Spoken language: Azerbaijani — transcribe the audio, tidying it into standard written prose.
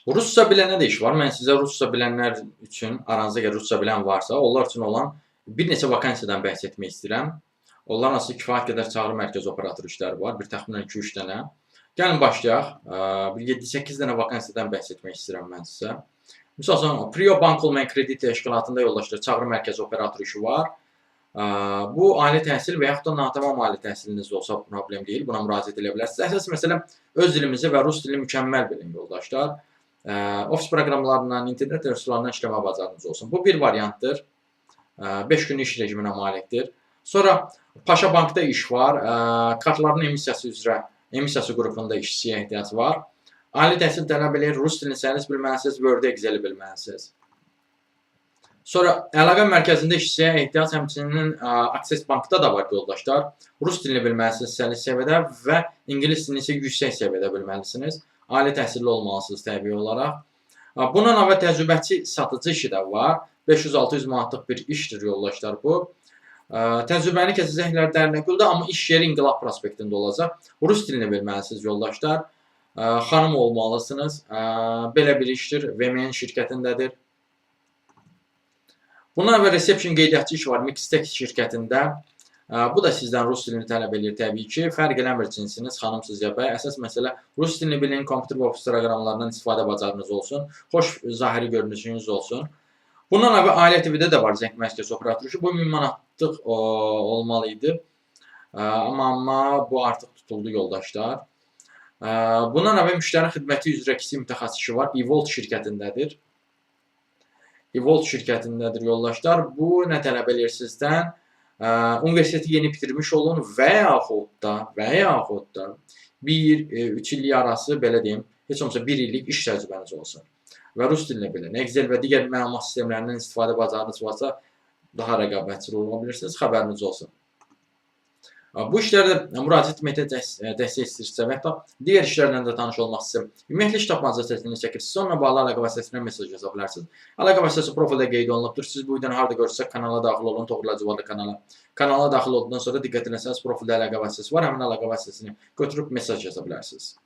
Rusca bilənə də iş var. Mən sizə rusca bilənlər üçün, aranızda əgər rusca bilən varsa, onlar üçün olan bir neçə vakansiyadan bəhs etmək istəyirəm. Onların aslında kifayət qədər çağrı mərkəzi operatoru işləri var. Bir təxminən 2-3 dənə. Gəlin başlayaq. Bir 7-8 dənə vakansiyadan bəhs etmək istəyirəm mən sizə. Misal üçün, Prio Bank olmayan kredit təşkilatında yoldaşlar çağrı mərkəzi operatoru işi var. Bu ali təhsil və yaxud da natamam ali təhsiliniz olsa problem deyil. Buna müraciət edə bilərsiniz. Əsas məsələ öz dilimizi və rus dilini mükəmməl bilin yoldaşlar. Ofis proqramlarından, internet resurslarından işləmə bacarığınız olsun. Bu bir variantdır. 5 günlük iş rejiminə malikdir. Sonra Paşa Bankda iş var. Kartların emissiyası üzrə, emissiyası qrupunda işçiyə ehtiyac var. Ali təhsil tələb edir, rus dilini səlis bilməlisiniz, Word, Excel-i bilməlisiniz. Sonra əlaqə mərkəzində işçiyə ehtiyac həmçinin Access Bankda da var yoldaşlar. Rus dilini bilməlisiniz səlis səviyyədə və ingilis dilini isə yüksək səviyyədə bilməlisiniz. Ali təhsilli olmalısınız təbii olaraq. Bundan əvvəl təcrübəçi satıcı işi də var. 500-600 manatlıq bir işdir yoldaşlar bu. Təcrübəni keçəcəklər Dərnəgüldə, amma iş yeri İnqilab prospektində olacaq. Rus dilini bilməlisiniz yoldaşlar. Xanım olmalısınız. Belə bir işdir. VMN şirkətindədir. Bundan əvvəl Reception qeydiyyatçı iş var Mixtec şirkətində. Bu da sizdən rus dilini tələb edir təbii ki. Fərq eləmir cinsiniz, xanımsız ya bəy. Əsas məsələ rus dilini bilin, kompüter və ofis proqramlarından istifadə bacarığınız olsun. Xoş zahiri görünüşünüz olsun. Bundan əvvəl Ailə TV-də də var zəng mərkəzi operatoru işi. Bu 1000 manatlıq olmalı idi. Amma bu artıq tutuldu yoldaşlar. Bundan əvvəl müştəri xidməti üzrə kiçik mütəxəssis işi var. Evolt şirkətindədir. Evolt şirkətindədir yoldaşlar. Bu nə tələb edir sizdən? Universiteti yeni bitirmiş olun və yaxud da 1-3 illik arası, belə deyim, heç olmasa 1 illik iş təcrübəniz olsun. Və rus dilini bilin. Excel və digər məlumat sistemlərindən istifadə bacarığınız varsa, daha rəqabətçi ola bilirsiniz, xəbəriniz olsun. Bu işlərdə müraciət etməkdə dəstək istəyirsə və ya digər işlərlə də tanış olmaq istəyirsə, ümumiyyətlə iş tapmanızı səsini çəkirsiniz, onunla bağlı əlaqə vasitəsilə mesaj yaza bilərsiniz. Əlaqə vasitəsi profildə qeyd olunubdur. Siz bu videonu harada görsəz kanala daxil olun, Toğrulacıvalı kanala. Kanala daxil olduqdan sonra diqqət etsəniz, profildə əlaqə vasitəsi var. Həmin əlaqə vasitəsini götürüb mesaj yaza bilərsiniz.